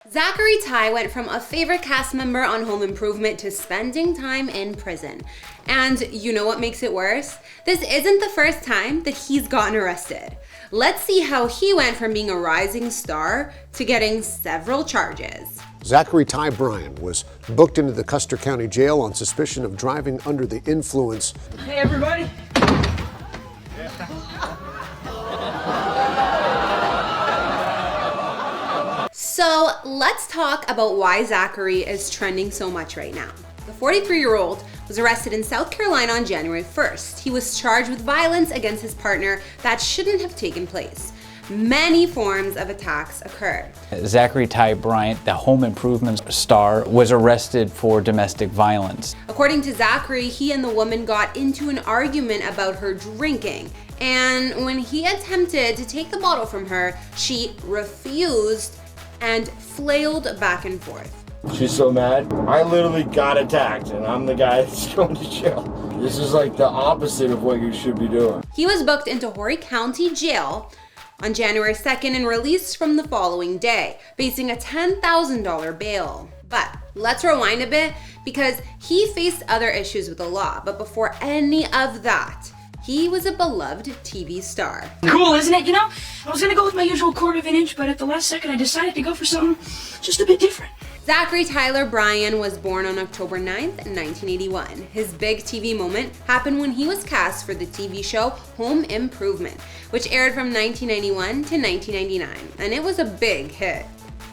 Zachery Ty went from a favorite cast member on Home Improvement to spending time in prison. And you know what makes it worse? This isn't the first time that he's gotten arrested. Let's see how he went from being a rising star to getting several charges. Zachery Ty Bryan was booked into the Custer County Jail on suspicion of driving under the influence. Hey, everybody. So let's talk about why Zachary is trending so much right now. The 43-year-old was arrested in South Carolina on January 1st. He was charged with violence against his partner that shouldn't have taken place. Many forms of attacks occurred. Zachery Ty Bryan, the Home Improvement star, was arrested for domestic violence. According to Zachary, he and the woman got into an argument about her drinking. And when he attempted to take the bottle from her, she refused and flailed back and forth. She's so mad. I literally got attacked and I'm the guy that's going to jail. This is like the opposite of what you should be doing. He was booked into Horry County Jail on January 2nd and released from the following day, facing a $10,000 bail. But let's rewind a bit because he faced other issues with the law. But before any of that, he was a beloved TV star. Cool, isn't it? You know, I was gonna go with my usual 1/4 inch, but at the last second I decided to go for something just a bit different. Zachery Tyler Bryan was born on October 9th, 1981. His big TV moment happened when he was cast for the TV show Home Improvement, which aired from 1991 to 1999, and it was a big hit.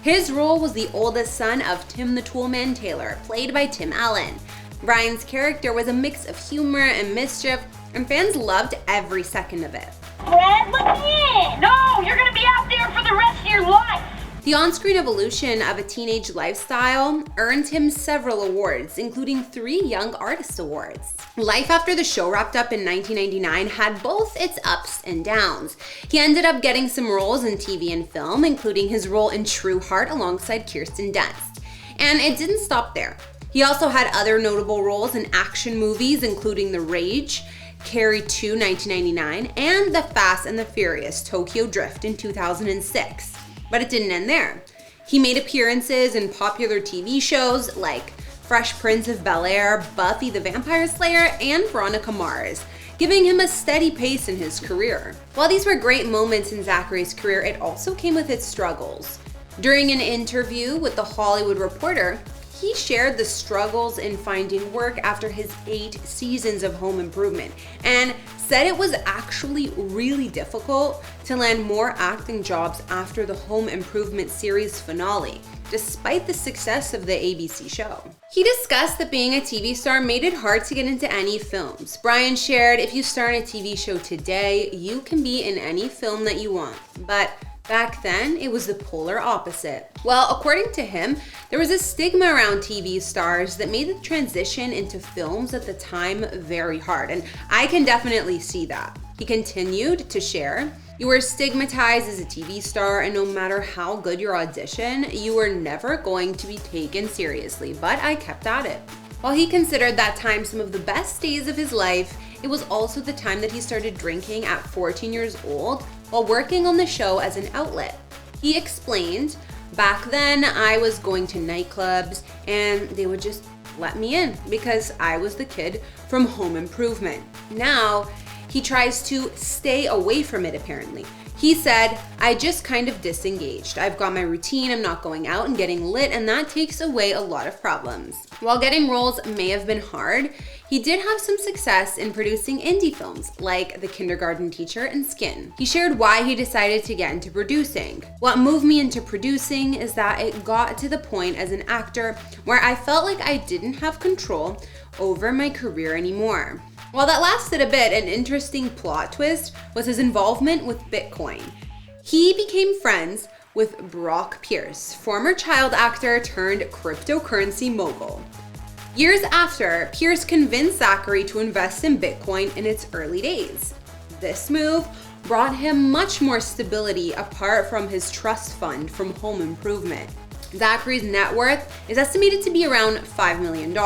His role was the oldest son of Tim the Toolman Taylor, played by Tim Allen. Bryan's character was a mix of humor and mischief, and fans loved every second of it. Brad, let me in! No, you're gonna be out there for the rest of your life! The on-screen evolution of a teenage lifestyle earned him several awards, including 3 Young Artist Awards. Life after the show wrapped up in 1999 had both its ups and downs. He ended up getting some roles in TV and film, including his role in True Heart alongside Kirsten Dunst. And it didn't stop there. He also had other notable roles in action movies, including The Rage, Carrie 2, 1999, and The Fast and the Furious, Tokyo Drift in 2006. But it didn't end there. He made appearances in popular TV shows like Fresh Prince of Bel-Air, Buffy the Vampire Slayer, and Veronica Mars, giving him a steady pace in his career. While these were great moments in Zachary's career, it also came with its struggles. During an interview with The Hollywood Reporter, he shared the struggles in finding work after his 8 seasons of Home Improvement and said it was actually really difficult to land more acting jobs after the Home Improvement series finale, despite the success of the ABC show. He discussed that being a TV star made it hard to get into any films. Bryan shared, "If you star in a TV show today, you can be in any film that you want. But back then, it was the polar opposite." Well, according to him, there was a stigma around TV stars that made the transition into films at the time very hard, and I can definitely see that. He continued to share, "You were stigmatized as a TV star, and no matter how good your audition, you were never going to be taken seriously, but I kept at it." While he considered that time some of the best days of his life, it was also the time that he started drinking at 14 years old while working on the show as an outlet. He explained, "Back then I was going to nightclubs and they would just let me in because I was the kid from Home Improvement." Now, he tries to stay away from it apparently. He said, "I just kind of disengaged. I've got my routine, I'm not going out and getting lit, and that takes away a lot of problems." While getting roles may have been hard, he did have some success in producing indie films like The Kindergarten Teacher and Skin. He shared why he decided to get into producing. "What moved me into producing is that it got to the point as an actor where I felt like I didn't have control over my career anymore." While that lasted a bit, an interesting plot twist was his involvement with Bitcoin. He became friends with Brock Pierce, former child actor turned cryptocurrency mogul. Years after, Pierce convinced Zachary to invest in Bitcoin in its early days. This move brought him much more stability apart from his trust fund from Home Improvement. Zachary's net worth is estimated to be around $5 million.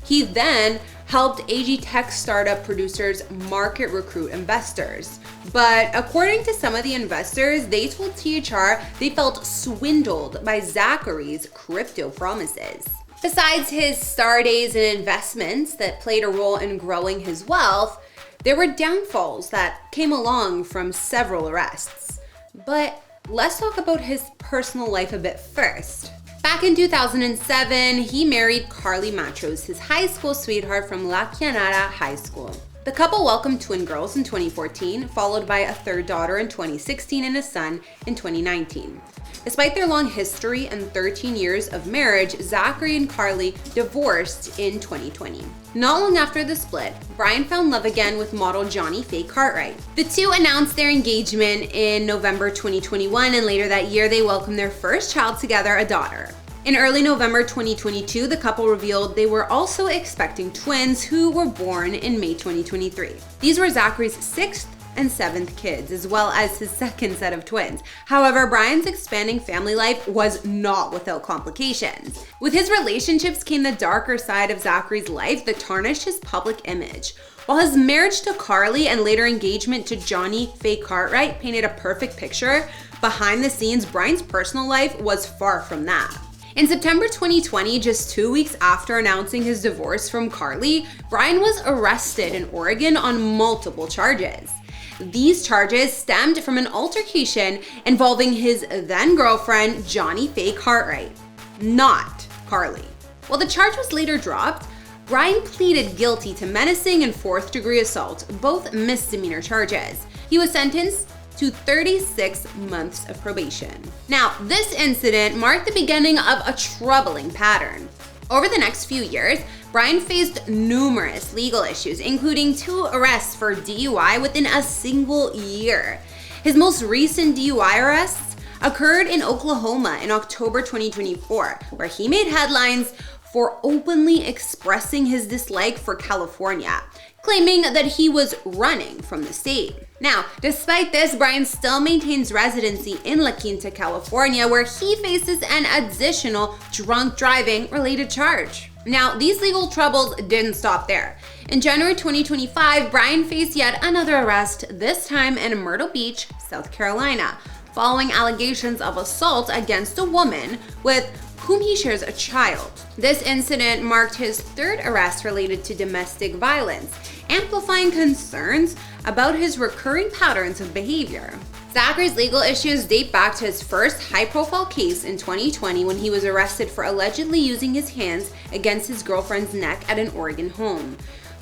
He then helped AG Tech startup producers market recruit investors. But according to some of the investors, they told THR they felt swindled by Zachary's crypto promises. Besides his star days and investments that played a role in growing his wealth, there were downfalls that came along from several arrests. But let's talk about his personal life a bit first. Back in 2007, he married Carly Matros, his high school sweetheart from La Cianada High School. The couple welcomed twin girls in 2014, followed by a third daughter in 2016 and a son in 2019. Despite their long history and 13 years of marriage, Zachary and Carly divorced in 2020. Not long after the split, Bryan found love again with model Johnny Faye Cartwright. The two announced their engagement in November 2021, and later that year they welcomed their first child together, a daughter. In early November 2022, the couple revealed they were also expecting twins who were born in May 2023. These were Zachary's 6th and 7th kids, as well as his second set of twins. However, Bryan's expanding family life was not without complications. With his relationships came the darker side of Zachary's life that tarnished his public image. While his marriage to Carly and later engagement to Johnny Faye Cartwright painted a perfect picture, behind the scenes, Bryan's personal life was far from that. In September 2020, just 2 weeks after announcing his divorce from Carly, Bryan was arrested in Oregon on multiple charges. These charges stemmed from an altercation involving his then-girlfriend, Johnny Faye Cartwright, not Carly. While the charge was later dropped, Bryan pleaded guilty to menacing and 4th-degree assault, both misdemeanor charges. He was sentenced to 36 months of probation. Now, this incident marked the beginning of a troubling pattern. Over the next few years, Bryan faced numerous legal issues, including 2 arrests for DUI within a single year. His most recent DUI arrests occurred in Oklahoma in October 2024, where he made headlines for openly expressing his dislike for California, claiming that he was running from the state. Now, despite this, Bryan still maintains residency in La Quinta, California, where he faces an additional drunk driving related charge. Now, these legal troubles didn't stop there. In January 2025, Bryan faced yet another arrest, this time in Myrtle Beach, South Carolina, following allegations of assault against a woman with whom he shares a child. This incident marked his 3rd arrest related to domestic violence, amplifying concerns about his recurring patterns of behavior. Zachary's legal issues date back to his first high-profile case in 2020 when he was arrested for allegedly using his hands against his girlfriend's neck at an Oregon home.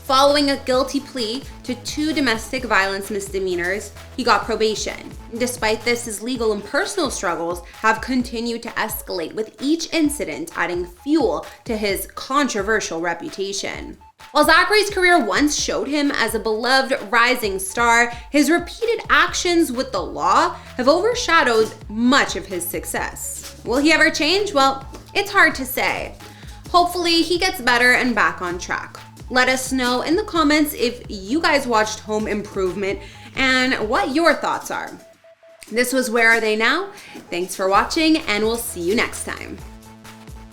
Following a guilty plea to 2 domestic violence misdemeanors, he got probation. Despite this, his legal and personal struggles have continued to escalate, with each incident adding fuel to his controversial reputation. While Zachary's career once showed him as a beloved rising star, his repeated actions with the law have overshadowed much of his success. Will he ever change? Well, it's hard to say. Hopefully, he gets better and back on track. Let us know in the comments if you guys watched Home Improvement and what your thoughts are. This was Where Are They Now? Thanks for watching, and we'll see you next time.